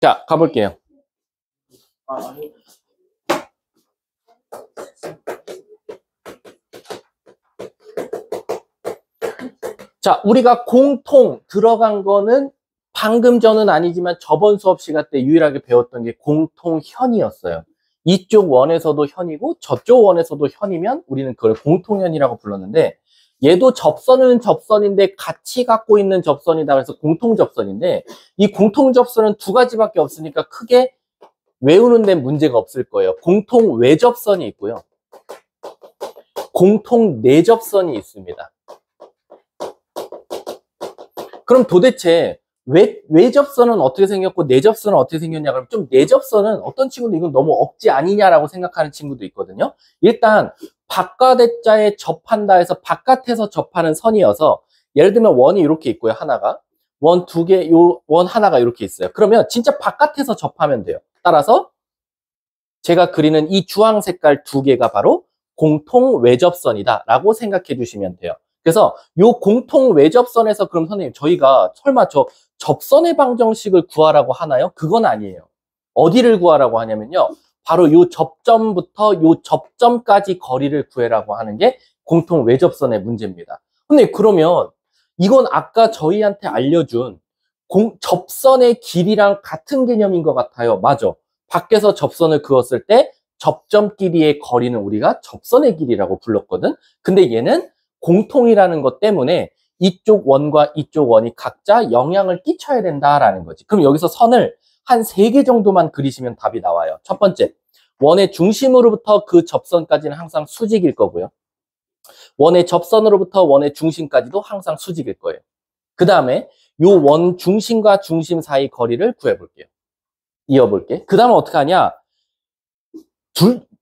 자, 가볼게요. 자, 우리가 공통 들어간 거는 방금 전은 아니지만 저번 수업 시간 때 유일하게 배웠던 게 공통현이었어요. 이쪽 원에서도 현이고 저쪽 원에서도 현이면 우리는 그걸 공통현이라고 불렀는데, 얘도 접선은 접선인데 같이 갖고 있는 접선이다 그래서 공통접선인데, 이 공통접선은 두 가지밖에 없으니까 크게 외우는 데 문제가 없을 거예요. 공통 외접선이 있고요, 공통 내접선이 있습니다. 그럼 도대체 외접선은 어떻게 생겼고 내접선은 어떻게 생겼냐? 그럼 좀 내접선은 어떤 친구도 이건 너무 억지 아니냐라고 생각하는 친구도 있거든요. 일단 바깥의 자에 접한다 해서 바깥에서 접하는 선이어서, 예를 들면 원이 이렇게 있고요. 하나가 원 두 개, 요 원 하나가 이렇게 있어요. 그러면 진짜 바깥에서 접하면 돼요. 따라서 제가 그리는 이 주황 색깔 두 개가 바로 공통 외접선이다 라고 생각해 주시면 돼요. 그래서 요 공통 외접선에서 그럼 선생님 저희가 설마 저 접선의 방정식을 구하라고 하나요? 그건 아니에요. 어디를 구하라고 하냐면요, 바로 요 접점부터 요 접점까지 거리를 구해라고 하는 게 공통 외접선의 문제입니다. 근데 그러면 이건 아까 저희한테 알려준 접선의 길이랑 같은 개념인 것 같아요. 맞아. 밖에서 접선을 그었을 때 접점 길이의 거리는 우리가 접선의 길이라고 불렀거든. 근데 얘는 공통이라는 것 때문에 이쪽 원과 이쪽 원이 각자 영향을 끼쳐야 된다라는 거지. 그럼 여기서 선을 한 3개 정도만 그리시면 답이 나와요. 첫 번째, 원의 중심으로부터 그 접선까지는 항상 수직일 거고요. 원의 접선으로부터 원의 중심까지도 항상 수직일 거예요. 그 다음에 요 원 중심과 중심 사이 거리를 구해볼게요. 이어볼게. 그 다음에 어떻게 하냐?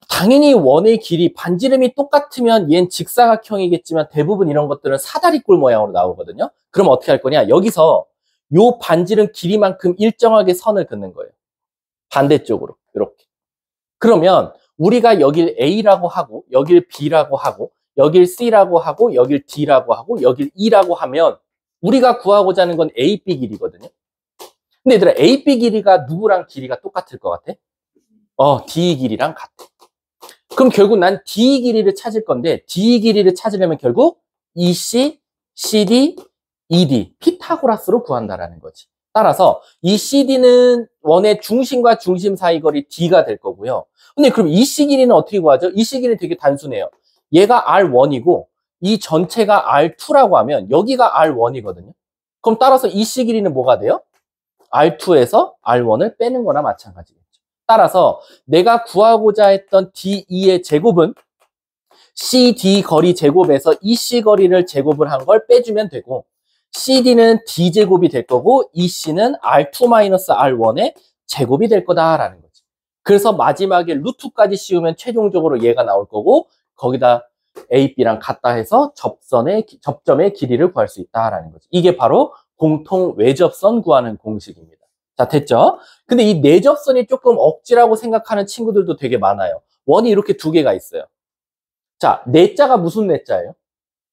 당연히 원의 길이, 반지름이 똑같으면 얘는 직사각형이겠지만 대부분 이런 것들은 사다리꼴 모양으로 나오거든요. 그럼 어떻게 할 거냐? 여기서 요 반지름 길이만큼 일정하게 선을 긋는 거예요. 반대쪽으로 이렇게. 그러면 우리가 여길 A라고 하고 여길 B라고 하고 여길 C라고 하고 여길 D라고 하고 여길 E라고 하면 우리가 구하고자 하는 건 A, B 길이거든요. 근데 얘들아, A, B 길이가 누구랑 길이가 똑같을 것 같아? D 길이랑 같아. 그럼 결국 난 D 길이를 찾을 건데, D 길이를 찾으려면 결국 EC, CD, ED, 피타고라스로 구한다라는 거지. 따라서 이 CD는 원의 중심과 중심 사이 거리 D가 될 거고요. 근데 그럼 EC 길이는 어떻게 구하죠? EC 길이는 되게 단순해요. 얘가 R1이고 이 전체가 R2라고 하면 여기가 R1이거든요. 그럼 따라서 EC 길이는 뭐가 돼요? R2에서 R1을 빼는 거나 마찬가지겠죠. 따라서 내가 구하고자 했던 DE의 제곱은 CD 거리 제곱에서 EC 거리를 제곱을 한 걸 빼주면 되고, CD는 D제곱이 될 거고 EC는 R2-R1의 제곱이 될 거다라는 거지. 그래서 마지막에 루트까지 씌우면 최종적으로 얘가 나올 거고, 거기다 A, B랑 같다 해서 접점의 길이를 구할 수 있다라는 거지. 이게 바로 공통 외접선 구하는 공식입니다. 자, 됐죠? 근데 이 내접선이 조금 억지라고 생각하는 친구들도 되게 많아요. 원이 이렇게 두 개가 있어요. 자, 내자가 무슨 내자예요?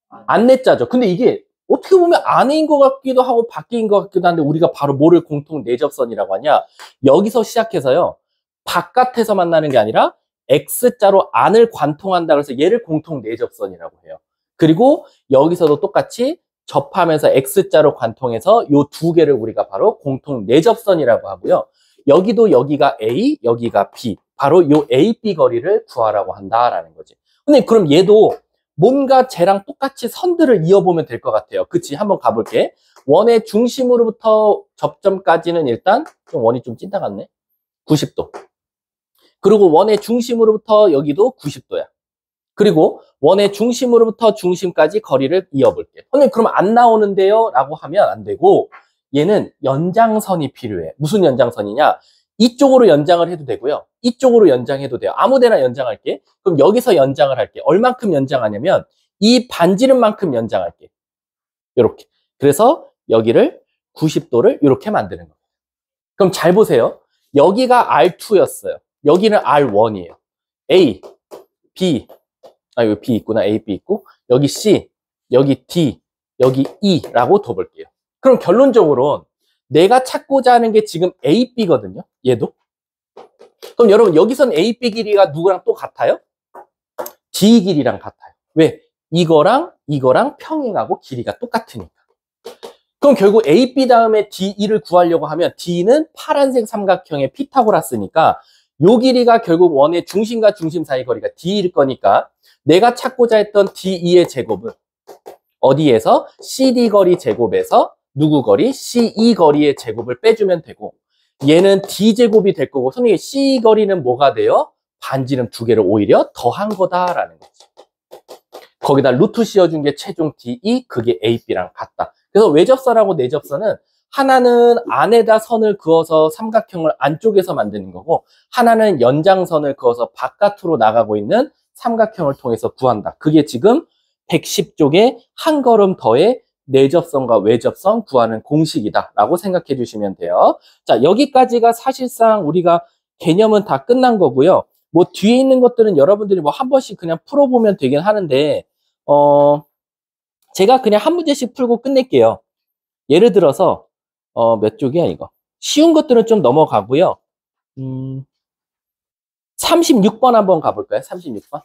안내자죠. 근데 이게 어떻게 보면 안인 것 같기도 하고 밖인 것 같기도 한데, 우리가 바로 뭐를 공통 내접선이라고 하냐? 여기서 시작해서요, 바깥에서 만나는 게 아니라 X자로 안을 관통한다 그래서 얘를 공통 내접선이라고 해요. 그리고 여기서도 똑같이 접하면서 X자로 관통해서 요 두 개를 우리가 바로 공통 내접선이라고 하고요. 여기도 여기가 A, 여기가 B. 바로 요 A, B 거리를 구하라고 한다라는 거지. 근데 그럼 얘도 뭔가 쟤랑 똑같이 선들을 이어보면 될 것 같아요. 그치? 한번 가볼게. 원의 중심으로부터 접점까지는 일단 원이 좀 찐따 같네. 90도. 그리고 원의 중심으로부터 여기도 90도야. 그리고 원의 중심으로부터 중심까지 거리를 이어볼게. 선생님, 그럼 안 나오는데요? 라고 하면 안 되고, 얘는 연장선이 필요해. 무슨 연장선이냐? 이쪽으로 연장을 해도 되고요. 이쪽으로 연장해도 돼요. 아무 데나 연장할게. 그럼 여기서 연장을 할게. 얼만큼 연장하냐면 이 반지름만큼 연장할게. 이렇게. 그래서 여기를 90도를 이렇게 만드는 거예요. 그럼 잘 보세요. 여기가 R2였어요. 여기는 R1이에요. A, B, 여기 B 있구나. A, B 있고, 여기 C, 여기 D, 여기 E라고 둬볼게요. 그럼 결론적으로 내가 찾고자 하는 게 지금 AB거든요. 얘도. 그럼 여러분 여기선 AB 길이가 누구랑 또 같아요? D 길이랑 같아요. 왜? 이거랑 평행하고 길이가 똑같으니까. 그럼 결국 AB 다음에 DE를 구하려고 하면 D는 파란색 삼각형의 피타고라스니까 요 길이가 결국 원의 중심과 중심 사이 거리가 D일 거니까 내가 찾고자 했던 DE의 제곱은 어디에서? CD 거리 제곱에서 누구 거리? CE 거리의 제곱을 빼주면 되고 얘는 D제곱이 될 거고 선생님 CE 거리는 뭐가 돼요? 반지름 두 개를 오히려 더한 거다라는 거지. 거기다 루트 씌워준 게 최종 DE, 그게 AB랑 같다. 그래서 외접선하고 내접선은 하나는 안에다 선을 그어서 삼각형을 안쪽에서 만드는 거고 하나는 연장선을 그어서 바깥으로 나가고 있는 삼각형을 통해서 구한다. 그게 지금 110쪽에 한 걸음 더의 내접선과 외접선 구하는 공식이다 라고 생각해 주시면 돼요. 자, 여기까지가 사실상 우리가 개념은 다 끝난 거고요. 뭐 뒤에 있는 것들은 여러분들이 뭐 한 번씩 그냥 풀어보면 되긴 하는데 제가 그냥 한 문제씩 풀고 끝낼게요. 예를 들어서 몇 쪽이야 이거? 쉬운 것들은 좀 넘어가고요. 36번 한번 가볼까요? 36번.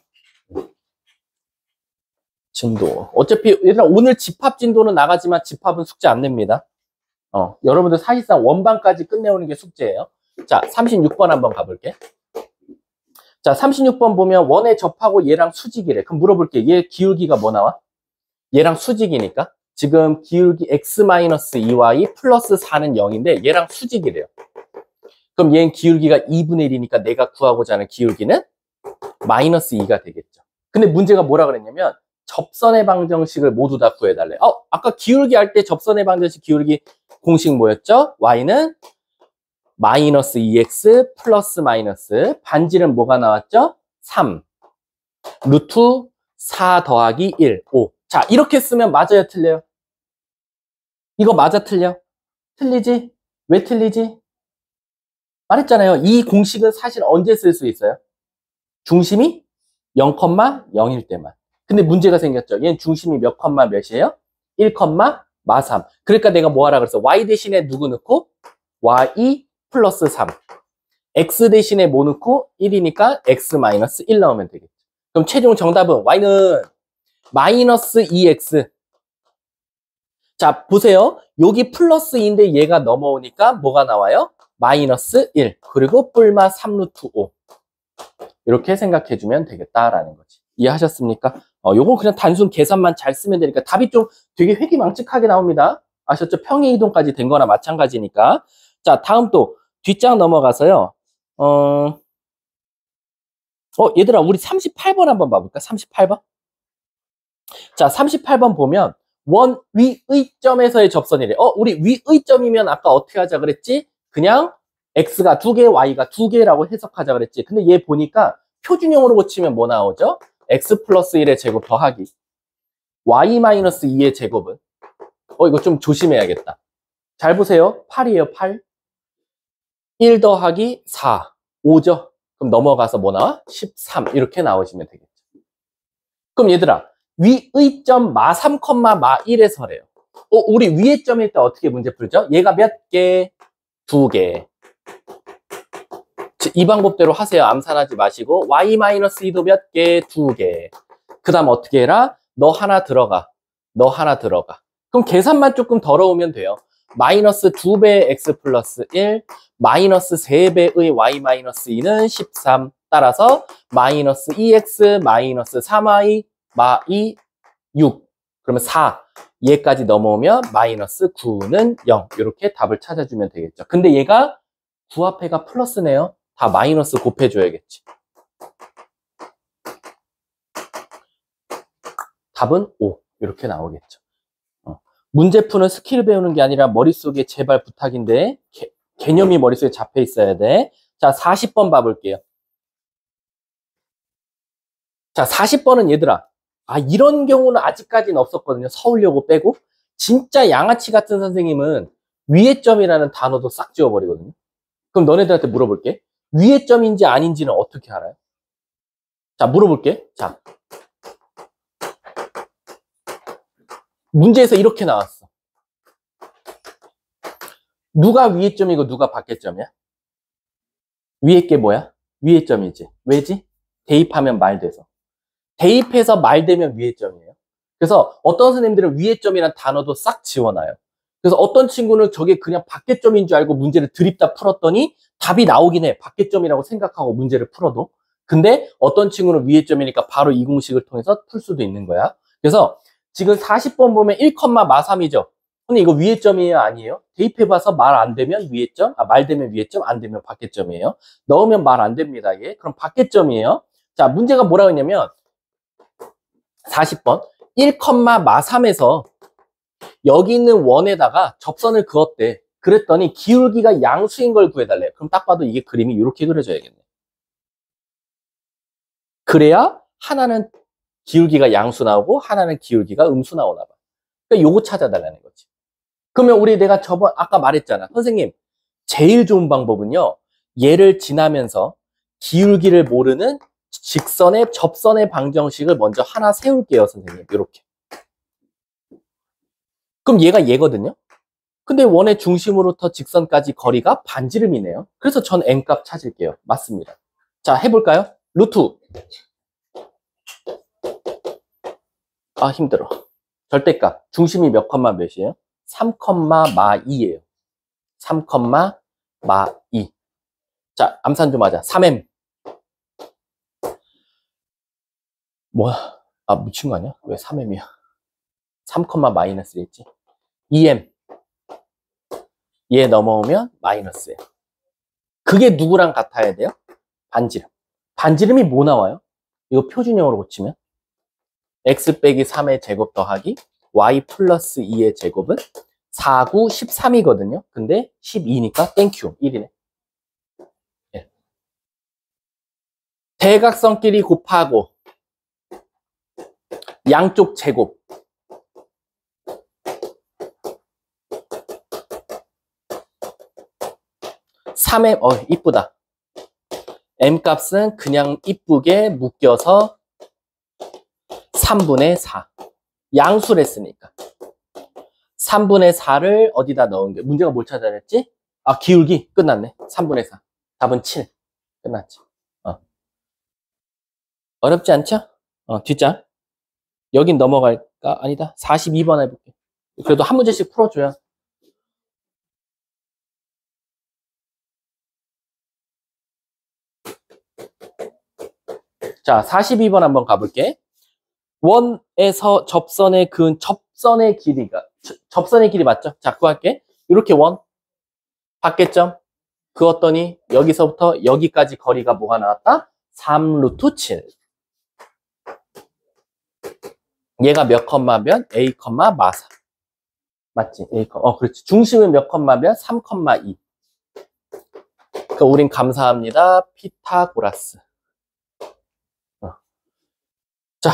진도. 어차피 얘들아 오늘 집합 진도는 나가지만 집합은 숙제 안 냅니다. 여러분들 사실상 원반까지 끝내오는 게 숙제예요. 자, 36번 한번 가볼게. 자, 36번 보면 원에 접하고 얘랑 수직이래. 그럼 물어볼게. 얘 기울기가 뭐 나와? 얘랑 수직이니까. 지금 기울기 x-2y 플러스 4는 0인데 얘랑 수직이래요. 그럼 얘는 기울기가 2분의 1이니까 내가 구하고자 하는 기울기는 마이너스 2가 되겠죠. 근데 문제가 뭐라 그랬냐면 접선의 방정식을 모두 다 구해달래. 아까 기울기 할 때 접선의 방정식 기울기 공식 뭐였죠? y는 마이너스 2x 플러스 마이너스 반지름 뭐가 나왔죠? 3 루트 4 더하기 1 5. 자, 이렇게 쓰면 맞아요, 틀려요? 이거 맞아, 틀려? 틀리지? 왜 틀리지? 말했잖아요. 이 공식은 사실 언제 쓸 수 있어요? 중심이 0,0일 때만. 근데 문제가 생겼죠. 얘는 중심이 몇 컴마 몇이에요? 1, 마 3. 그러니까 내가 뭐 하라 그랬어? y 대신에 누구 넣고? y 플러스 3. x 대신에 뭐 넣고? 1이니까 x 마이너스 1 넣으면 되겠죠. 그럼 최종 정답은 y는 마이너스 2x. 자, 보세요. 여기 플러스 2인데 얘가 넘어오니까 뭐가 나와요? 마이너스 1. 그리고 뿔마 3루트 5. 이렇게 생각해주면 되겠다라는 거지. 이해하셨습니까? 요건 그냥 단순 계산만 잘 쓰면 되니까 답이 좀 되게 회귀망측하게 나옵니다. 아셨죠? 평행 이동까지 된 거나 마찬가지니까. 자, 다음 또 뒷장 넘어가서요. 얘들아, 우리 38번 한번 봐볼까? 38번? 자, 38번 보면 원 위의점에서의 접선이래. 우리 위의점이면 아까 어떻게 하자 그랬지? 그냥 x가 2개, y가 2개라고 해석하자 그랬지. 근데 얘 보니까 표준형으로 고치면 뭐 나오죠? x 플러스 1의 제곱 더하기 y 마이너스 2의 제곱은 이거 좀 조심해야겠다. 잘 보세요. 8이에요, 8. 1 더하기 4, 5죠? 그럼 넘어가서 뭐 나와? 13. 이렇게 나오시면 되겠죠. 그럼 얘들아, 위의점 마3, 마1에서래요. 우리 위의 점일 때 어떻게 문제 풀죠? 얘가 몇 개? 2개. 이 방법대로 하세요. 암산하지 마시고 y-2도 몇 개? 2개. 그 다음 어떻게 해라? 너 하나 들어가. 너 하나 들어가. 그럼 계산만 조금 더러우면 돼요. 마이너스 2배의 x 플러스 1, 마이너스 3배의 y-2는 13. 따라서 마이너스 2x, 마이너스 3y, 마2, 6. 그러면 4. 얘까지 넘어오면 마이너스 9는 0. 이렇게 답을 찾아주면 되겠죠. 근데 얘가 9 앞에가 플러스네요. 다 마이너스 곱해줘야겠지. 답은 5. 이렇게 나오겠죠. 문제 푸는 스킬 배우는 게 아니라 머릿속에 제발 부탁인데 개념이 머릿속에 잡혀 있어야 돼. 자, 40번 봐볼게요. 자, 40번은 얘들아. 이런 경우는 아직까지는 없었거든요. 서울여고 빼고. 진짜 양아치 같은 선생님은 위의점이라는 단어도 싹 지워버리거든요. 그럼 너네들한테 물어볼게. 위의점인지 아닌지는 어떻게 알아요? 자, 물어볼게. 자, 문제에서 이렇게 나왔어. 누가 위의 점이고 누가 밖의 점이야? 위에 게 뭐야? 위의 점이지. 왜지? 대입하면 말 돼서. 대입해서 말 되면 위의 점이에요. 그래서 어떤 선생님들은 위의 점이란 단어도 싹 지워놔요. 그래서 어떤 친구는 저게 그냥 밖의 점인 줄 알고 문제를 드립다 풀었더니 답이 나오긴 해. 밖의 점이라고 생각하고 문제를 풀어도. 근데 어떤 친구는 위의 점이니까 바로 이 공식을 통해서 풀 수도 있는 거야. 그래서 지금 40번 보면 1,마삼이죠. 근데 이거 위의 점이에요? 아니에요? 대입해봐서 말 안 되면 위의 점, 말 되면 위의 점, 안 되면 밖의 점이에요. 넣으면 말 안 됩니다. 이게. 그럼 밖의 점이에요. 자, 문제가 뭐라고 했냐면 40번 1,마삼에서 여기 있는 원에다가 접선을 그었대. 그랬더니 기울기가 양수인 걸 구해달래. 그럼 딱 봐도 이게 그림이 이렇게 그려져야겠네. 그래야 하나는 기울기가 양수 나오고 하나는 기울기가 음수 나오나 봐. 그러니까 요거 찾아달라는 거지. 그러면 우리 내가 아까 말했잖아. 선생님, 제일 좋은 방법은요. 얘를 지나면서 기울기를 모르는 직선의 접선의 방정식을 먼저 하나 세울게요, 선생님. 이렇게. 그럼 얘가 얘거든요. 근데 원의 중심으로부터 직선까지 거리가 반지름이네요. 그래서 전 n값 찾을게요. 맞습니다. 자, 해볼까요? 루트. 아, 힘들어. 절대값. 중심이 몇 컴마 몇이에요? 3,2예요. 3,2. 자, 암산 좀 하자. 3m. 뭐야? 아, 미친 거 아니야? 왜 3m이야? 3, 마이너스 했지? 2m. 얘 넘어오면 마이너스예요. 그게 누구랑 같아야 돼요? 반지름. 반지름이 뭐 나와요? 이거 표준형으로 고치면 x 빼기 3의 제곱 더하기 y 플러스 2의 제곱은 4, 9, 13이거든요. 근데 12니까 땡큐 1이네. 예. 대각선끼리 곱하고 양쪽 제곱. 3m, 이쁘다. m 값은 그냥 이쁘게 묶여서 3분의 4. 양수를 했으니까. 3분의 4를 어디다 넣은 게, 문제가 뭘 찾아야 했지? 아, 기울기. 끝났네. 3분의 4. 답은 7. 끝났지. 어렵지 않죠? 뒷장. 여긴 넘어갈까? 아니다. 42번 해볼게. 그래도 한 문제씩 풀어줘야. 자, 42번 한번 가볼게. 원에서 접선의 그은 접선의 길이가 접선의 길이 맞죠? 자, 구할게. 이렇게 원 밖에점 그었더니 여기서부터 여기까지 거리가 뭐가 나왔다? 3 루트 7. 얘가 몇 컴마면 a, 마사. 맞지? a, 그렇지. 중심은 몇 컴마면 3,2. 그러니까 우린 감사합니다. 피타고라스. 자,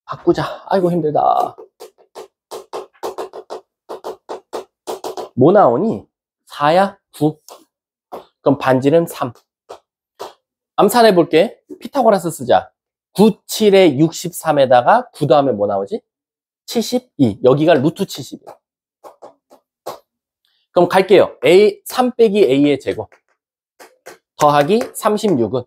바꾸자. 아이고 힘들다. 뭐 나오니? 4야? 9. 그럼 반지름 3. 암산해 볼게. 피타고라스 쓰자. 9, 7에 63에다가 9 다음에 뭐 나오지? 72. 여기가 루트 70이야. 그럼 갈게요. A, 3 빼기 A의 제곱. 더하기 36은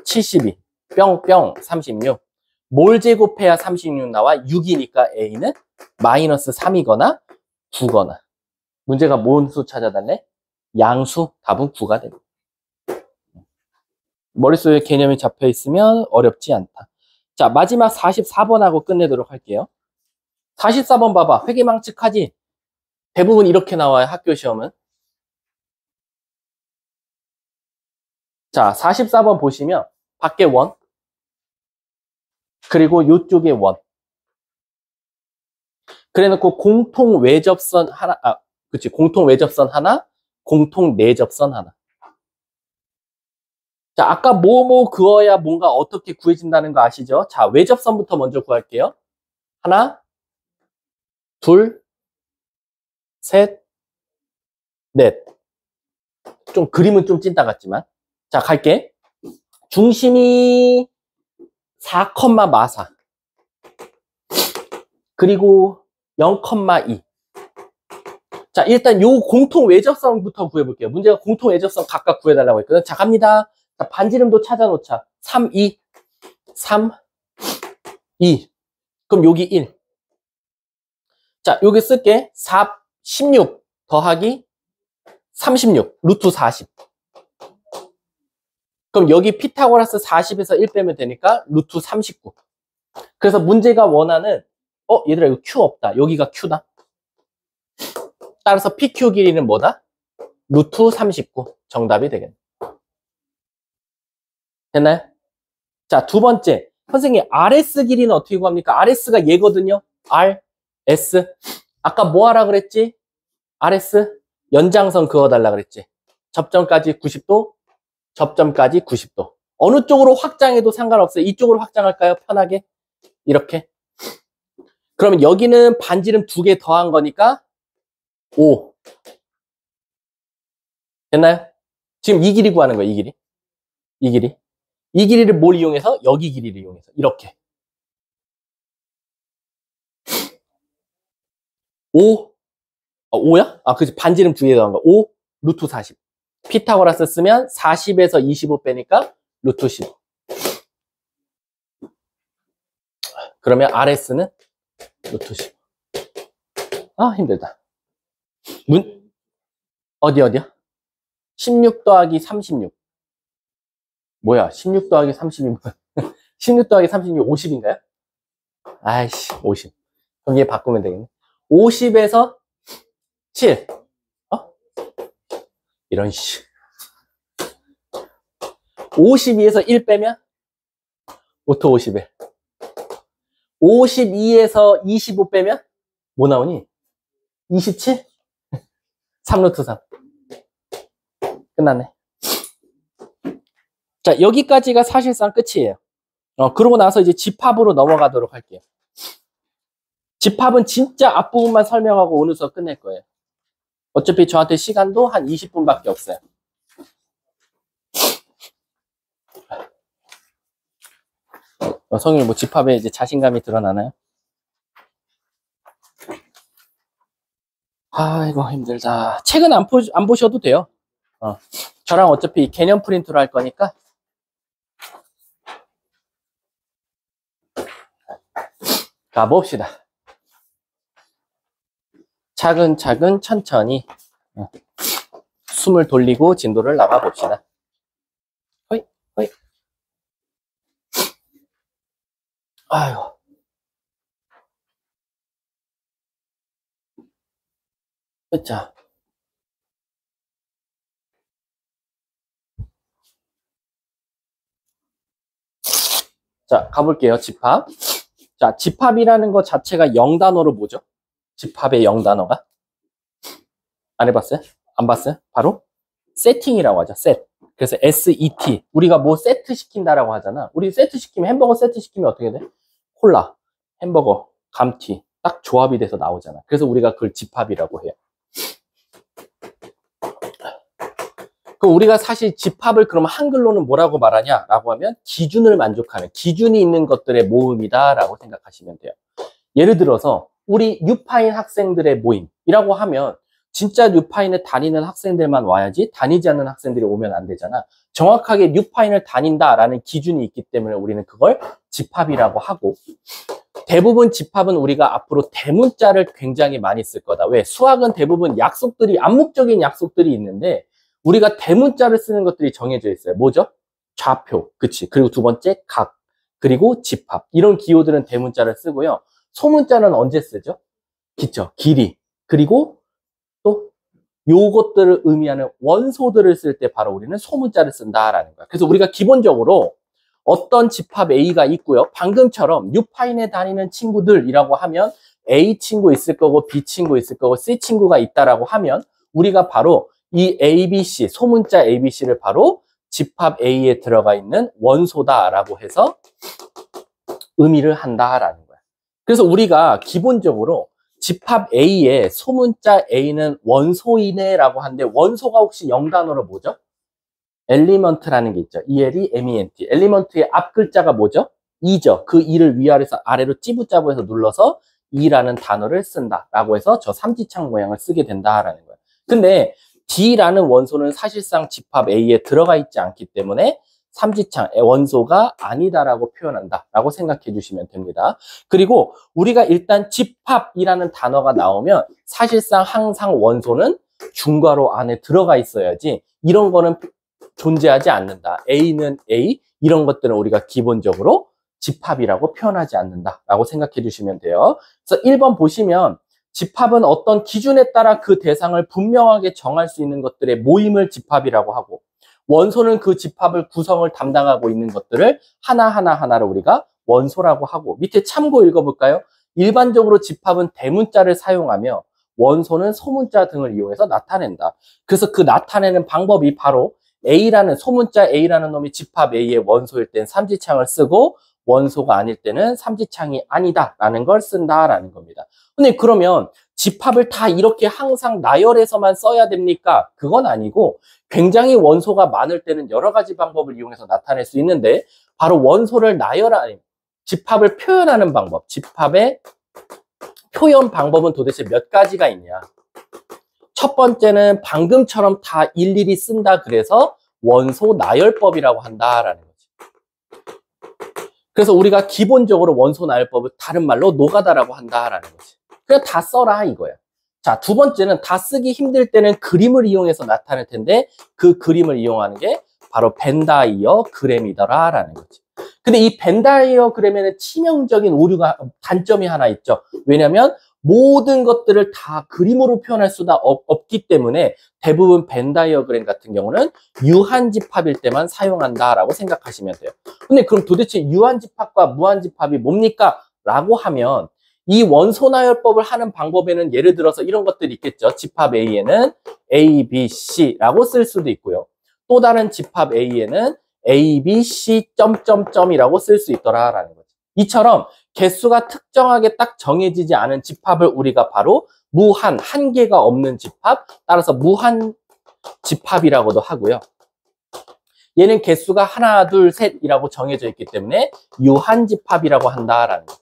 72. 뿅뿅 36. 뭘 제곱해야 36 나와? 6이니까 A는 마이너스 3이거나 9거나. 문제가 뭔 수 찾아달래? 양수. 답은 9가 됩니다. 머릿속에 개념이 잡혀 있으면 어렵지 않다. 자, 마지막 44번하고 끝내도록 할게요. 44번 봐봐. 회계망측하지? 대부분 이렇게 나와요. 학교 시험은. 자, 44번 보시면 밖에 원 그리고 이쪽에 원 그래놓고 공통 외접선 하나, 그치, 공통 외접선 하나, 공통 내접선 하나. 자, 아까 뭐 그어야 뭔가 어떻게 구해진다는 거 아시죠? 자, 외접선부터 먼저 구할게요. 하나, 둘, 셋, 넷. 좀 그림은 좀 찐따 같지만. 자, 갈게. 중심이 4, 마사. 그리고 0,2. 자, 일단 요 공통 외접선부터 구해볼게요. 문제가 공통 외접선 각각 구해달라고 했거든. 자, 갑니다. 자, 반지름도 찾아놓자. 3, 2, 3, 2. 그럼 여기 1. 자, 여기 쓸게. 4, 16 더하기 36, 루트 40. 그럼 여기 피타고라스 40에서 1 빼면 되니까 루트 39. 그래서 문제가 원하는 얘들아 이거 Q 없다. 여기가 Q다. 따라서 PQ 길이는 뭐다? 루트 39. 정답이 되겠네. 됐나요? 자, 두 번째. 선생님, RS 길이는 어떻게 구합니까? RS가 얘거든요. R, S. 아까 뭐 하라 그랬지? RS? 연장선 그어달라 그랬지. 접점까지 90도, 접점까지 90도. 어느 쪽으로 확장해도 상관없어요. 이쪽으로 확장할까요? 편하게. 이렇게. 그러면 여기는 반지름 2개 더한 거니까 5. 됐나요? 지금 이 길이 구하는 거예요. 이 길이. 이 길이. 이 길이를 뭘 이용해서? 여기 길이를 이용해서. 이렇게. 5. 5야? 아, 그치. 반지름 2개 더한 거. 5, 루트 40. 피타고라스 쓰면 40에서 25 빼니까 루트 15. 그러면 RS는 루트 15. 아, 힘들다. 어디야? 16 더하기 36. 뭐야? 16 더하기 36. 16 더하기 36, 50인가요? 아이씨, 50. 그럼 얘 바꾸면 되겠네. 50에서 7. 이런 씨. 52에서 1 빼면? 루트 51. 52에서 25 빼면? 뭐 나오니? 27? 3루트 3. 끝났네. 자, 여기까지가 사실상 끝이에요. 그러고 나서 이제 집합으로 넘어가도록 할게요. 집합은 진짜 앞부분만 설명하고 오늘 수업 끝낼 거예요. 어차피 저한테 시간도 한 20분밖에 없어요. 성윤이 뭐 집합에 이제 자신감이 드러나나요? 아이고 힘들다. 책은 안 보셔도 돼요. 저랑 어차피 개념 프린트로 할 거니까. 가봅시다. 차근차근 천천히 숨을 돌리고 진도를 나가 봅시다. 호이, 호이. 아이고. 자. 자, 가볼게요. 집합. 자, 집합이라는 것 자체가 0단어로 뭐죠? 집합의 0단어가? 안 해봤어요? 안 봤어요? 바로 세팅이라고 하죠. 셋. 그래서 SET. 우리가 뭐 세트 시킨다라고 하잖아. 우리 세트 시키면 햄버거 세트 시키면 어떻게 돼? 콜라, 햄버거, 감튀. 딱 조합이 돼서 나오잖아. 그래서 우리가 그걸 집합이라고 해요. 그럼 우리가 사실 집합을 그럼 한글로는 뭐라고 말하냐라고 하면 기준을 만족하는, 기준이 있는 것들의 모음이다라고 생각하시면 돼요. 예를 들어서 우리 유파인 학생들의 모임이라고 하면 진짜 유파인을 다니는 학생들만 와야지 다니지 않는 학생들이 오면 안 되잖아. 정확하게 유파인을 다닌다라는 기준이 있기 때문에 우리는 그걸 집합이라고 하고, 대부분 집합은 우리가 앞으로 대문자를 굉장히 많이 쓸 거다. 왜? 수학은 대부분 약속들이, 암묵적인 약속들이 있는데 우리가 대문자를 쓰는 것들이 정해져 있어요. 뭐죠? 좌표, 그치. 그리고 두 번째 각, 그리고 집합. 이런 기호들은 대문자를 쓰고요. 소문자는 언제 쓰죠? 그쵸. 길이. 그리고 또 요것들을 의미하는 원소들을 쓸 때 바로 우리는 소문자를 쓴다라는 거야. 그래서 우리가 기본적으로 어떤 집합 A가 있고요. 방금처럼 유파인에 다니는 친구들이라고 하면 A 친구 있을 거고 B 친구 있을 거고 C 친구가 있다라고 하면 우리가 바로 이 ABC, 소문자 ABC를 바로 집합 A에 들어가 있는 원소다라고 해서 의미를 한다라는 거야. 그래서 우리가 기본적으로 집합 A에 소문자 A는 원소이네라고 하는데 원소가 혹시 0단어로 뭐죠? 엘리먼트라는 게 있죠. ELEMENT. 엘리먼트의 앞 글자가 뭐죠? 2죠. 그 2를 위아래서 아래로 찌부짜부해서 눌러서 E라는 단어를 쓴다라고 해서 저 삼지창 모양을 쓰게 된다라는 거예요. 근데 D라는 원소는 사실상 집합 A에 들어가 있지 않기 때문에 삼지창 원소가 아니다라고 표현한다라고 생각해 주시면 됩니다. 그리고 우리가 일단 집합이라는 단어가 나오면 사실상 항상 원소는 중괄호 안에 들어가 있어야지 이런 거는 존재하지 않는다. A는 A 이런 것들은 우리가 기본적으로 집합이라고 표현하지 않는다라고 생각해 주시면 돼요. 그래서 1번 보시면 집합은 어떤 기준에 따라 그 대상을 분명하게 정할 수 있는 것들의 모임을 집합이라고 하고 원소는 그 집합을 구성을 담당하고 있는 것들을 하나를 우리가 원소라고 하고 밑에 참고 읽어볼까요? 일반적으로 집합은 대문자를 사용하며 원소는 소문자 등을 이용해서 나타낸다. 그래서 그 나타내는 방법이 바로 A라는 소문자 A라는 놈이 집합 A의 원소일 땐 삼지창을 쓰고 원소가 아닐 때는 삼지창이 아니다라는 걸 쓴다라는 겁니다. 근데 그러면 집합을 다 이렇게 항상 나열해서만 써야 됩니까? 그건 아니고 굉장히 원소가 많을 때는 여러 가지 방법을 이용해서 나타낼 수 있는데 바로 원소를 나열하는 집합을 표현하는 방법, 집합의 표현 방법은 도대체 몇 가지가 있냐? 첫 번째는 방금처럼 다 일일이 쓴다 그래서 원소 나열법이라고 한다라는 거지. 그래서 우리가 기본적으로 원소 나열법을 다른 말로 노가다라고 한다라는 거지. 그냥 다 써라 이거야. 자, 두 번째는 다 쓰기 힘들 때는 그림을 이용해서 나타낼 텐데 그 그림을 이용하는 게 바로 벤다이어그램이더라라는 거지. 근데 이 벤다이어그램에는 치명적인 오류가 단점이 하나 있죠. 왜냐하면 모든 것들을 다 그림으로 표현할 수가 없기 때문에 대부분 벤다이어그램 같은 경우는 유한집합일 때만 사용한다라고 생각하시면 돼요. 근데 그럼 도대체 유한집합과 무한집합이 뭡니까? 라고 하면 이 원소 나열법을 하는 방법에는 예를 들어서 이런 것들이 있겠죠. 집합 A에는 A, B, C라고 쓸 수도 있고요. 또 다른 집합 A에는 A, B, C, 점점점이라고 쓸 수 있더라라는 거죠. 이처럼 개수가 특정하게 딱 정해지지 않은 집합을 우리가 바로 무한, 한계가 없는 집합, 따라서 무한 집합이라고도 하고요. 얘는 개수가 하나, 둘, 셋이라고 정해져 있기 때문에 유한집합이라고 한다라는 거죠.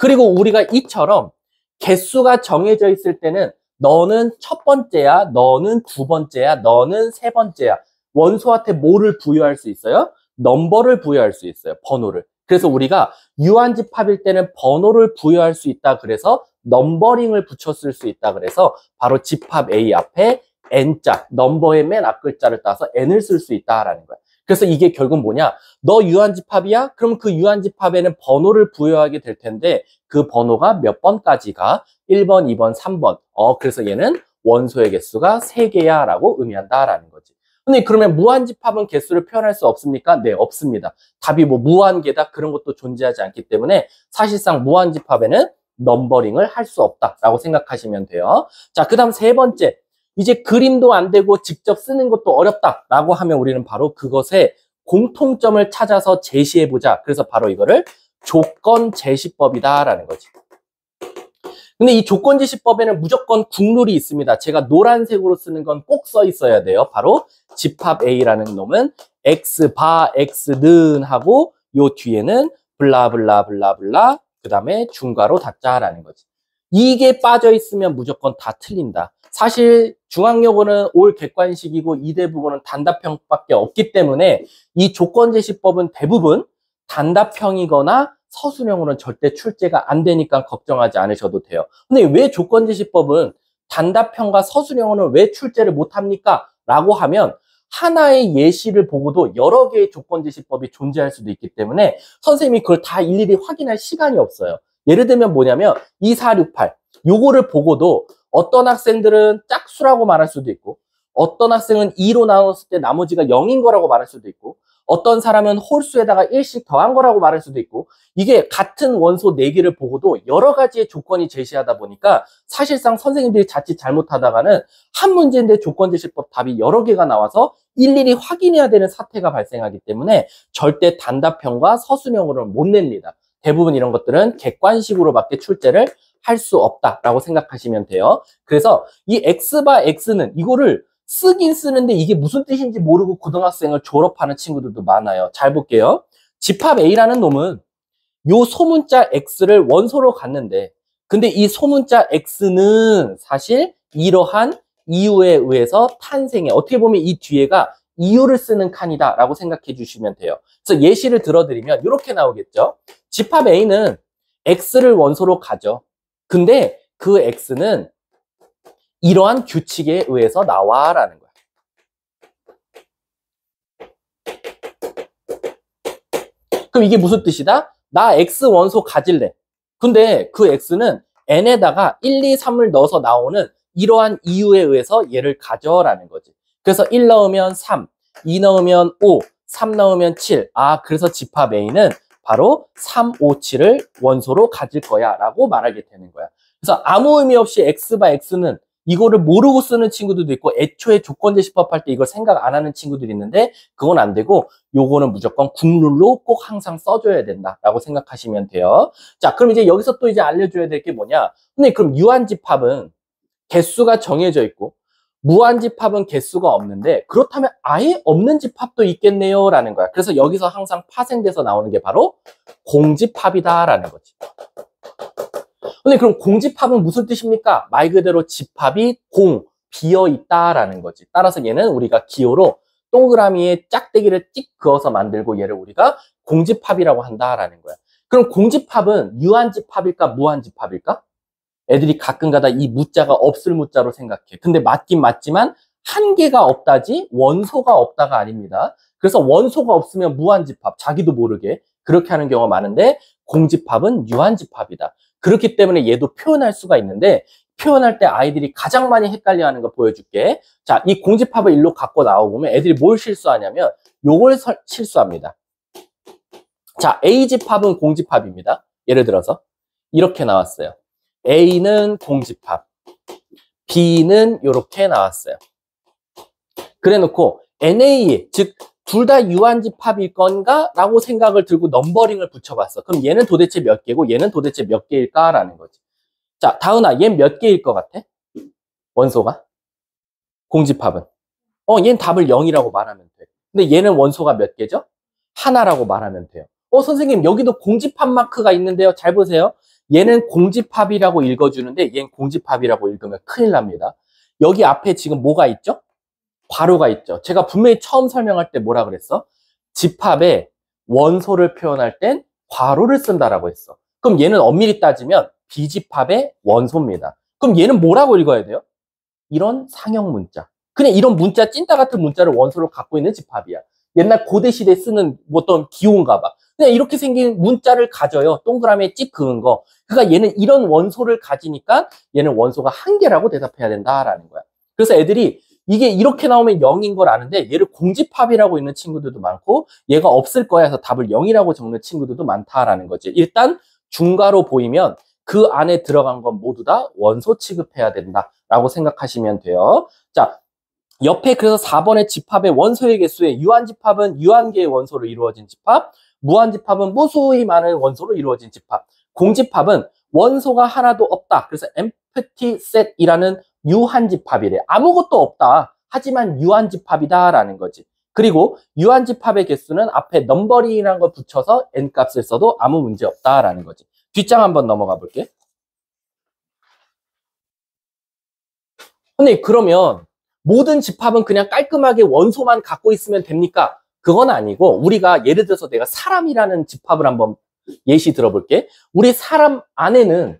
그리고 우리가 이처럼 개수가 정해져 있을 때는 너는 첫 번째야, 너는 두 번째야, 너는 세 번째야. 원소한테 뭐를 부여할 수 있어요? 넘버를 부여할 수 있어요. 번호를. 그래서 우리가 유한집합일 때는 번호를 부여할 수 있다 그래서 넘버링을 붙였을 수 있다 그래서 바로 집합 A 앞에 N자, 넘버의 맨 앞글자를 따서 N을 쓸 수 있다라는 거야. 그래서 이게 결국 뭐냐? 너 유한집합이야? 그럼 그 유한집합에는 번호를 부여하게 될 텐데 그 번호가 몇 번까지가? 1번, 2번, 3번. 그래서 얘는 원소의 개수가 3개야 라고 의미한다라는 거지. 근데 그러면 무한집합은 개수를 표현할 수 없습니까? 네, 없습니다. 답이 뭐 무한계다 그런 것도 존재하지 않기 때문에 사실상 무한집합에는 넘버링을 할 수 없다라고 생각하시면 돼요. 자, 그 다음 세 번째. 이제 그림도 안 되고 직접 쓰는 것도 어렵다라고 하면 우리는 바로 그것의 공통점을 찾아서 제시해보자. 그래서 바로 이거를 조건제시법이다라는 거지. 근데 이 조건제시법에는 무조건 국룰이 있습니다. 제가 노란색으로 쓰는 건 꼭 써 있어야 돼요. 바로 집합 A라는 놈은 X 바 X는 하고 요 뒤에는 블라블라블라블라 그 다음에 중괄호 닫자라는 거지. 이게 빠져 있으면 무조건 다 틀린다. 사실 중앙여고는 올 객관식이고 이대부고는 단답형밖에 없기 때문에 이 조건제시법은 대부분 단답형이거나 서술형으로는 절대 출제가 안 되니까 걱정하지 않으셔도 돼요. 근데 왜 조건제시법은 단답형과 서술형으로는 왜 출제를 못합니까? 라고 하면 하나의 예시를 보고도 여러 개의 조건제시법이 존재할 수도 있기 때문에 선생님이 그걸 다 일일이 확인할 시간이 없어요. 예를 들면 뭐냐면 2468 요거를 보고도 어떤 학생들은 짝수라고 말할 수도 있고 어떤 학생은 2로 나눴을 때 나머지가 0인 거라고 말할 수도 있고 어떤 사람은 홀수에다가 1씩 더한 거라고 말할 수도 있고 이게 같은 원소 4개를 보고도 여러 가지의 조건이 제시하다 보니까 사실상 선생님들이 자칫 잘못하다가는 한 문제인데 조건제시법 답이 여러 개가 나와서 일일이 확인해야 되는 사태가 발생하기 때문에 절대 단답형과 서술형으로는 못 냅니다. 대부분 이런 것들은 객관식으로밖에 출제를 할 수 없다라고 생각하시면 돼요. 그래서 이 X바 X는 이거를 쓰긴 쓰는데 이게 무슨 뜻인지 모르고 고등학생을 졸업하는 친구들도 많아요. 잘 볼게요. 집합 A라는 놈은 요 소문자 X를 원소로 갔는데 그 근데 이 소문자 X는 사실 이러한 이유에 의해서 탄생해. 어떻게 보면 이 뒤에가 이유를 쓰는 칸이다 라고 생각해 주시면 돼요. 그래서 예시를 들어드리면 이렇게 나오겠죠. 집합 A는 X를 원소로 가져. 근데 그 X는 이러한 규칙에 의해서 나와라는 거야. 그럼 이게 무슨 뜻이다? 나 X 원소 가질래. 근데 그 X는 N에다가 1, 2, 3을 넣어서 나오는 이러한 이유에 의해서 얘를 가져라는 거지. 그래서 1 넣으면 3, 2 넣으면 5, 3 넣으면 7. 아, 그래서 집합 A는 바로 3, 5, 7을 원소로 가질 거야 라고 말하게 되는 거야. 그래서 아무 의미 없이 X바 X는 이거를 모르고 쓰는 친구들도 있고 애초에 조건제 집합할 때 이걸 생각 안 하는 친구들이 있는데 그건 안 되고 요거는 무조건 국룰로 꼭 항상 써줘야 된다라고 생각하시면 돼요. 자, 그럼 이제 여기서 또 이제 알려줘야 될 게 뭐냐? 근데 그럼 유한집합은 개수가 정해져 있고 무한집합은 개수가 없는데 그렇다면 아예 없는 집합도 있겠네요 라는 거야. 그래서 여기서 항상 파생돼서 나오는 게 바로 공집합이다라는 거지. 근데 그럼 공집합은 무슨 뜻입니까? 말 그대로 집합이 비어있다라는 거지. 따라서 얘는 우리가 기호로 동그라미에 짝대기를 찍 그어서 만들고 얘를 우리가 공집합이라고 한다라는 거야. 그럼 공집합은 유한집합일까 무한집합일까? 애들이 가끔가다 이 무자가 없을 무자로 생각해. 근데 맞긴 맞지만 한계가 없다지 원소가 없다가 아닙니다. 그래서 원소가 없으면 무한집합, 자기도 모르게 그렇게 하는 경우가 많은데 공집합은 유한집합이다. 그렇기 때문에 얘도 표현할 수가 있는데 표현할 때 아이들이 가장 많이 헷갈려하는 거 보여줄게. 자, 이 공집합을 일로 갖고 나오면 애들이 뭘 실수하냐면 요걸 실수합니다. 자, A집합은 공집합입니다. 예를 들어서 이렇게 나왔어요. A는 공집합, B는 이렇게 나왔어요. 그래 놓고 NA, 즉 둘 다 유한집합일 건가? 라고 생각을 들고 넘버링을 붙여봤어. 그럼 얘는 도대체 몇 개고 얘는 도대체 몇 개일까? 라는 거지. 자, 다은아, 얘는 몇 개일 것 같아? 원소가? 공집합은? 얘는 답을 0이라고 말하면 돼. 근데 얘는 원소가 몇 개죠? 하나라고 말하면 돼요. 선생님, 여기도 공집합 마크가 있는데요. 잘 보세요. 얘는 공집합이라고 읽어주는데 얘는 공집합이라고 읽으면 큰일 납니다. 여기 앞에 지금 뭐가 있죠? 괄호가 있죠. 제가 분명히 처음 설명할 때 뭐라 그랬어? 집합에 원소를 표현할 땐 괄호를 쓴다라고 했어. 그럼 얘는 엄밀히 따지면 비집합의 원소입니다. 그럼 얘는 뭐라고 읽어야 돼요? 이런 상형 문자. 그냥 이런 문자, 찐따 같은 문자를 원소로 갖고 있는 집합이야. 옛날 고대 시대에 쓰는 어떤 기호인가 봐. 그냥 이렇게 생긴 문자를 가져요. 동그라미에 찍 그은 거. 그러니까 얘는 이런 원소를 가지니까 얘는 원소가 한 개라고 대답해야 된다라는 거야. 그래서 애들이 이게 이렇게 나오면 0인 걸 아는데 얘를 공집합이라고 읽는 친구들도 많고 얘가 없을 거야 해서 답을 0이라고 적는 친구들도 많다라는 거지. 일단 중괄호 보이면 그 안에 들어간 건 모두 다 원소 취급해야 된다라고 생각하시면 돼요. 자, 옆에 그래서 4번의 집합의 원소의 개수에 유한집합은 유한개의 원소로 이루어진 집합, 무한집합은 무수히 많은 원소로 이루어진 집합, 공집합은 원소가 하나도 없다. 그래서 empty set이라는 유한집합이래. 아무것도 없다. 하지만 유한집합이다라는 거지. 그리고 유한집합의 개수는 앞에 넘버링이라는 걸 붙여서 n값을 써도 아무 문제 없다라는 거지. 뒷장 한번 넘어가 볼게. 근데 그러면 모든 집합은 그냥 깔끔하게 원소만 갖고 있으면 됩니까? 그건 아니고 우리가 예를 들어서 내가 사람이라는 집합을 한번 예시 들어볼게. 우리 사람 안에는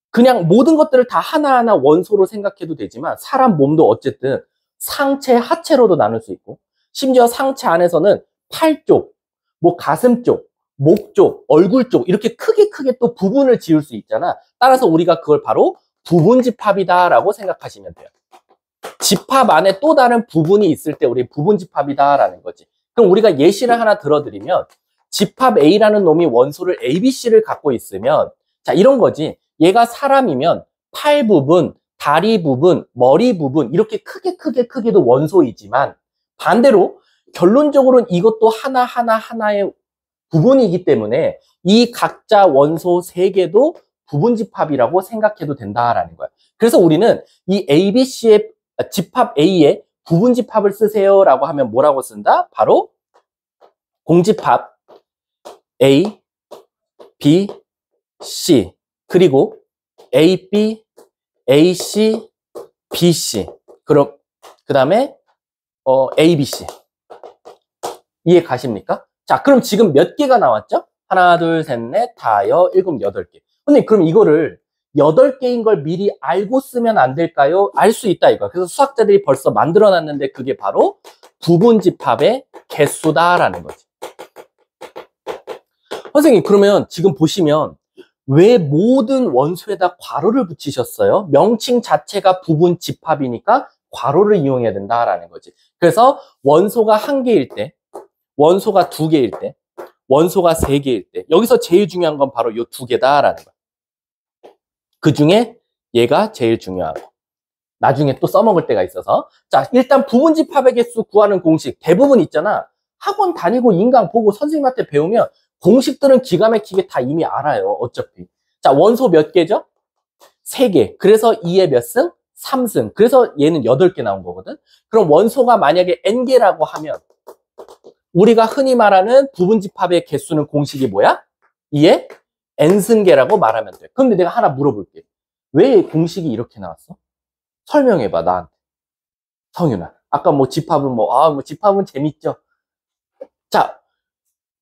그냥 모든 것들을 다 하나하나 원소로 생각해도 되지만 사람 몸도 어쨌든 상체, 하체로도 나눌 수 있고 심지어 상체 안에서는 팔 쪽, 뭐 가슴 쪽, 목 쪽, 얼굴 쪽 이렇게 크게 또 부분을 지을 수 있잖아. 따라서 우리가 그걸 바로 부분집합이다라고 생각하시면 돼요. 집합 안에 또 다른 부분이 있을 때 우리 부분집합이다라는 거지. 그럼 우리가 예시를 하나 들어드리면 집합 A라는 놈이 원소를 A, B, C를 갖고 있으면 자 이런 거지. 얘가 사람이면 팔 부분, 다리 부분, 머리 부분 이렇게 크게도 원소이지만 반대로 결론적으로는 이것도 하나의 부분이기 때문에 이 각자 원소 3개도 부분집합이라고 생각해도 된다라는 거야. 그래서 우리는 이 A, B, C의 집합 A에 부분집합을 쓰세요라고 하면 뭐라고 쓴다? 바로 공집합 A, B, C 그리고 AB, AC, BC. 그럼 그 다음에 ABC. 이해 가십니까? 자, 그럼 지금 몇 개가 나왔죠? 하나, 둘, 셋, 넷, 다여, 일곱, 여덟 개. 근데 그럼 이거를 8개인 걸 미리 알고 쓰면 안 될까요? 알 수 있다 이거. 그래서 수학자들이 벌써 만들어 놨는데 그게 바로 부분집합의 개수다라는 거지. 선생님, 그러면 지금 보시면 왜 모든 원소에다 괄호를 붙이셨어요? 명칭 자체가 부분집합이니까 괄호를 이용해야 된다라는 거지. 그래서 원소가 1개일 때, 원소가 2개일 때, 원소가 3개일 때, 여기서 제일 중요한 건 바로 이 2개다라는 거야. 그 중에 얘가 제일 중요하고 나중에 또 써먹을 때가 있어서. 자, 일단 부분집합의 개수 구하는 공식 대부분 있잖아. 학원 다니고 인강 보고 선생님한테 배우면 공식들은 기가 막히게 다 이미 알아요. 어차피. 자, 원소 몇 개죠? 3개. 그래서 2의 몇 승? 3승. 그래서 얘는 8개 나온 거거든. 그럼 원소가 만약에 n개라고 하면 우리가 흔히 말하는 부분집합의 개수는 공식이 뭐야? 2의 n승계라고 말하면 돼. 그런데 내가 하나 물어볼게. 왜 공식이 이렇게 나왔어? 설명해봐, 나한테. 성윤아. 아까 뭐 집합은 집합은 재밌죠? 자,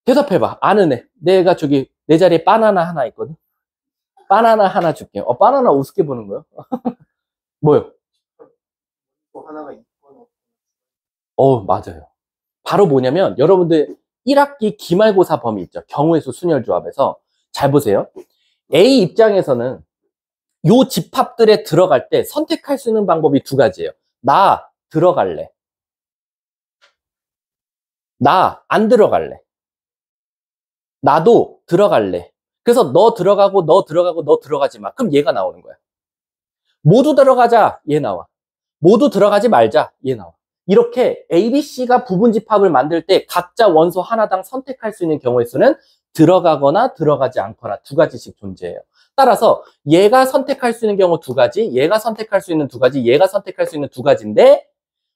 대답해봐. 아는 애. 내가 저기, 내 자리에 바나나 하나 있거든? 바나나 하나 줄게. 바나나 우습게 보는 거야? 뭐요? 하나가 2번. 맞아요. 바로 뭐냐면, 여러분들 1학기 기말고사 범위 있죠? 경우의 수 순열 조합에서. 잘 보세요. A 입장에서는 요 집합들에 들어갈 때 선택할 수 있는 방법이 2가지예요. 나 들어갈래. 나 안 들어갈래. 나도 들어갈래. 그래서 너 들어가고 너 들어가고 너 들어가지 마. 그럼 얘가 나오는 거야. 모두 들어가자. 얘 나와. 모두 들어가지 말자. 얘 나와. 이렇게 ABC가 부분집합을 만들 때 각자 원소 하나당 선택할 수 있는 경우의 수는 들어가거나 들어가지 않거나 2가지씩 존재해요. 따라서 얘가 선택할 수 있는 경우 2가지, 얘가 선택할 수 있는 2가지, 얘가 선택할 수 있는 2가지인데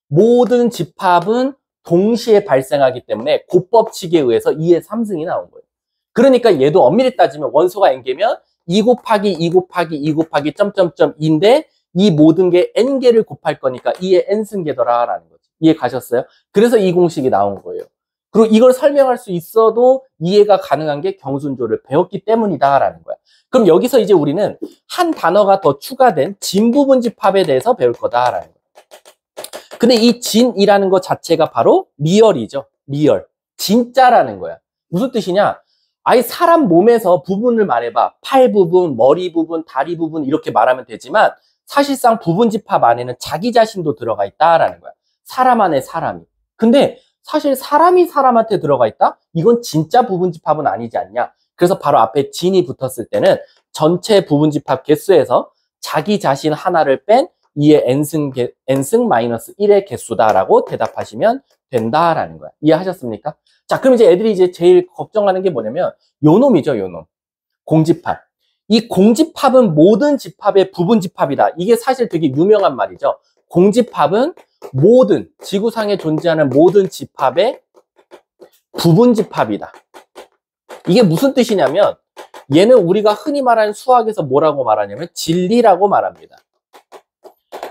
모든 집합은 동시에 발생하기 때문에 그 법칙에 의해서 2의 3승이 나온 거예요. 그러니까 얘도 엄밀히 따지면 원소가 n개면 2 곱하기 2 곱하기 2 곱하기 점점점 2인데 이 모든 게 n개를 곱할 거니까 2의 n승계더라라는 거지. 이해 가셨어요? 그래서 이 공식이 나온 거예요. 그리고 이걸 설명할 수 있어도 이해가 가능한 게 경순조를 배웠기 때문이다라는 거야. 그럼 여기서 이제 우리는 한 단어가 더 추가된 진부분집합에 대해서 배울 거다라는 거야. 근데 이 진이라는 것 자체가 바로 리얼이죠. 리얼. 진짜라는 거야. 무슨 뜻이냐? 아예 사람 몸에서 부분을 말해봐. 팔 부분, 머리 부분, 다리 부분 이렇게 말하면 되지만 사실상 부분집합 안에는 자기 자신도 들어가 있다라는 거야. 사람 안에 사람이. 근데 사실 사람이 사람한테 들어가 있다? 이건 진짜 부분집합은 아니지 않냐? 그래서 바로 앞에 진이 붙었을 때는 전체 부분집합 개수에서 자기 자신 하나를 뺀 2의 n승 마이너스 1의 개수다라고 대답하시면 된다라는 거야. 이해하셨습니까? 자, 그럼 이제 애들이 이제 제일 걱정하는 게 뭐냐면 요 놈이죠, 요 놈. 공집합. 이 공집합은 모든 집합의 부분집합이다. 이게 사실 되게 유명한 말이죠. 공집합은 모든 지구상에 존재하는 모든 집합의 부분집합이다. 이게 무슨 뜻이냐면 얘는 우리가 흔히 말하는 수학에서 뭐라고 말하냐면 진리라고 말합니다.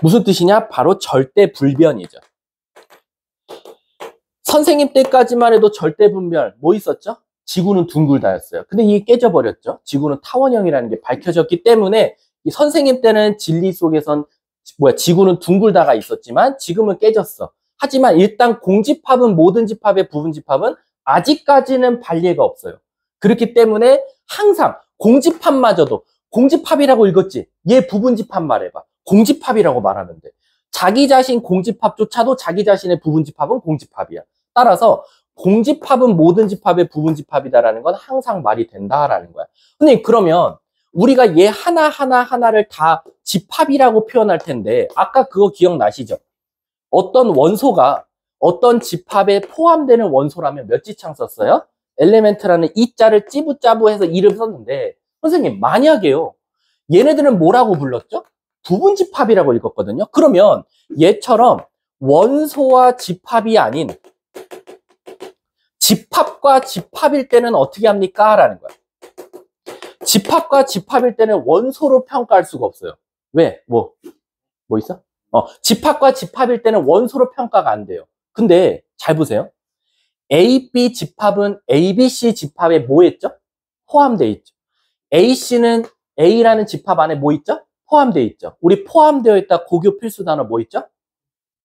무슨 뜻이냐? 바로 절대불변이죠. 선생님 때까지만 해도 절대분별 뭐 있었죠? 지구는 둥글다였어요. 근데 이게 깨져버렸죠. 지구는 타원형이라는 게 밝혀졌기 때문에 이 선생님 때는 진리 속에선 지구는 둥글다가 있었지만 지금은 깨졌어. 하지만 일단 공집합은 모든 집합의 부분집합은 아직까지는 발리가 없어요. 그렇기 때문에 항상 공집합마저도 공집합이라고 읽었지? 얘 부분집합 말해봐. 공집합이라고 말하면 돼. 자기 자신 공집합조차도 자기 자신의 부분집합은 공집합이야. 따라서 공집합은 모든 집합의 부분집합이다라는 건 항상 말이 된다라는 거야. 근데 그러면 우리가 얘 하나를 다 집합이라고 표현할 텐데 아까 그거 기억나시죠? 어떤 원소가 어떤 집합에 포함되는 원소라면 몇 지창 썼어요? 엘레멘트라는 이자를 찌부짜부해서 이름 썼는데 선생님 만약에요. 얘네들은 뭐라고 불렀죠? 부분집합이라고 읽었거든요. 그러면 얘처럼 원소와 집합이 아닌 집합과 집합일 때는 어떻게 합니까? 라는 거야. 집합과 집합일 때는 원소로 평가할 수가 없어요. 왜? 뭐 있어? 집합과 집합일 때는 원소로 평가가 안 돼요. 근데 잘 보세요. A, B 집합은 A, B, C 집합에 뭐 있죠? 포함되어 있죠. A, C는 A라는 집합 안에 뭐 있죠? 포함되어 있죠. 우리 포함되어 있다 고교 필수 단어 뭐 있죠?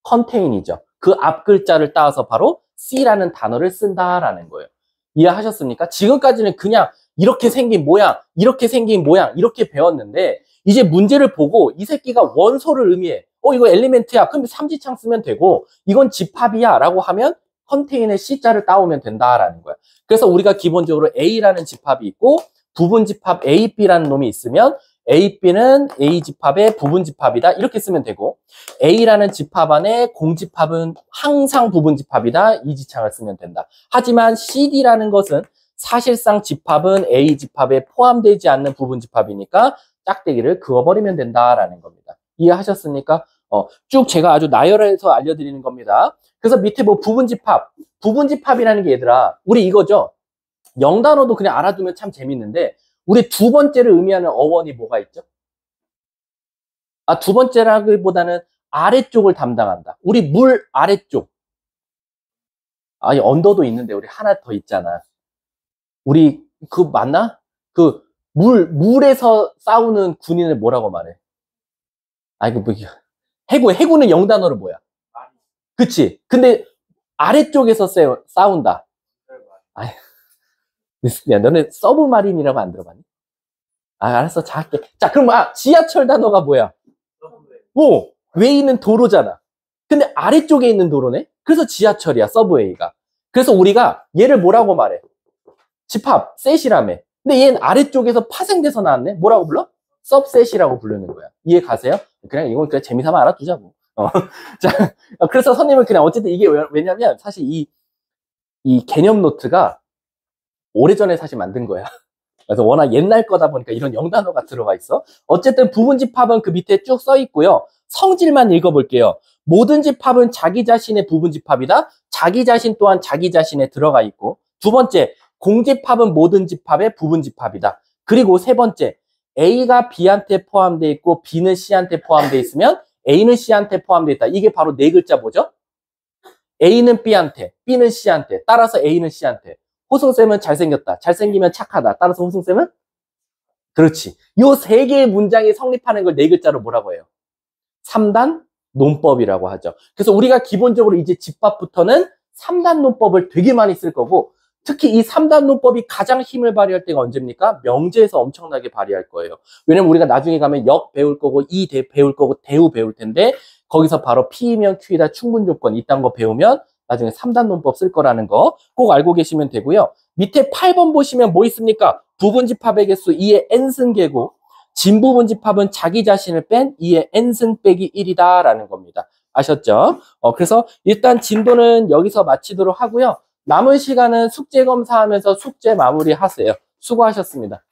contain이죠. 그 앞 글자를 따서 바로 C라는 단어를 쓴다라는 거예요. 이해하셨습니까? 지금까지는 그냥 이렇게 생긴 모양, 이렇게 생긴 모양, 이렇게 배웠는데 이제 문제를 보고 이 새끼가 원소를 의미해. 이거 엘리멘트야. 그럼 삼지창 쓰면 되고 이건 집합이야 라고 하면 컨테인의 C자를 따오면 된다라는 거야. 그래서 우리가 기본적으로 A라는 집합이 있고 부분 집합 A, B라는 놈이 있으면 A, B는 A 집합의 부분 집합이다. 이렇게 쓰면 되고 A라는 집합 안에 공집합은 항상 부분 집합이다. 이 지창을 쓰면 된다. 하지만 CD라는 것은 사실상 집합은 A 집합에 포함되지 않는 부분 집합이니까 짝대기를 그어버리면 된다라는 겁니다. 이해하셨습니까? 쭉 제가 아주 나열해서 알려드리는 겁니다. 그래서 밑에 뭐 부분 집합이라는 게 얘들아, 우리 이거죠. 영단어도 그냥 알아두면 참 재밌는데 우리 두 번째를 의미하는 어원이 뭐가 있죠? 두 번째라기보다는 아래쪽을 담당한다. 우리 물 아래쪽. 아니, 언더도 있는데 우리 하나 더 있잖아. 우리 그 맞나? 그 물에서 싸우는 군인을 뭐라고 말해? 아이고 뭐 해구는 영단어로 뭐야? 그치? 근데 아래쪽에서 싸운다. 아이, 야, 너네 서브마린이라고 안 들어봤니? 알았어. 작게. 자, 그럼 지하철 단어가 뭐야? 웨이는 도로잖아. 근데 아래쪽에 있는 도로네? 그래서 지하철이야, 서브웨이가. 그래서 우리가 얘를 뭐라고 말해? 집합, 셋이라며. 근데 얘는 아래쪽에서 파생돼서 나왔네? 뭐라고 불러? 서브셋이라고 부르는 거야. 이해 가세요? 이건 그냥 재미삼아 알아두자고. 자, 그래서 선생님은 그냥 어쨌든 이게 왜냐면 사실 이 개념 노트가 오래전에 사실 만든 거야. 그래서 워낙 옛날 거다 보니까 이런 영단어가 들어가 있어. 어쨌든 부분 집합은 그 밑에 쭉 써 있고요. 성질만 읽어볼게요. 모든 집합은 자기 자신의 부분 집합이다. 자기 자신 또한 자기 자신에 들어가 있고. 두 번째, 공집합은 모든 집합의 부분 집합이다. 그리고 세 번째, A가 B한테 포함되어 있고 B는 C한테 포함되어 있으면 A는 C한테 포함되어 있다. 이게 바로 네 글자 뭐죠? A는 B한테, B는 C한테, 따라서 A는 C한테. 호승쌤은 잘생겼다. 잘생기면 착하다. 따라서 호승쌤은? 그렇지. 요 세 개의 문장이 성립하는 걸 네 글자로 뭐라고 해요? 3단 논법이라고 하죠. 그래서 우리가 기본적으로 이제 집합부터는 3단 논법을 되게 많이 쓸 거고 특히 이 3단 논법이 가장 힘을 발휘할 때가 언제입니까? 명제에서 엄청나게 발휘할 거예요. 왜냐면 우리가 나중에 가면 역 배울 거고 배울 거고 대우 배울 텐데 거기서 바로 P이면 Q이다 충분조건 이딴 거 배우면 나중에 3단 논법 쓸 거라는 거 꼭 알고 계시면 되고요. 밑에 8번 보시면 뭐 있습니까? 부분 집합의 개수 2의 n승계고 진부분 집합은 자기 자신을 뺀 2의 n승 빼기 1이다 라는 겁니다. 아셨죠? 그래서 일단 진도는 여기서 마치도록 하고요. 남은 시간은 숙제 검사하면서 숙제 마무리 하세요. 수고하셨습니다.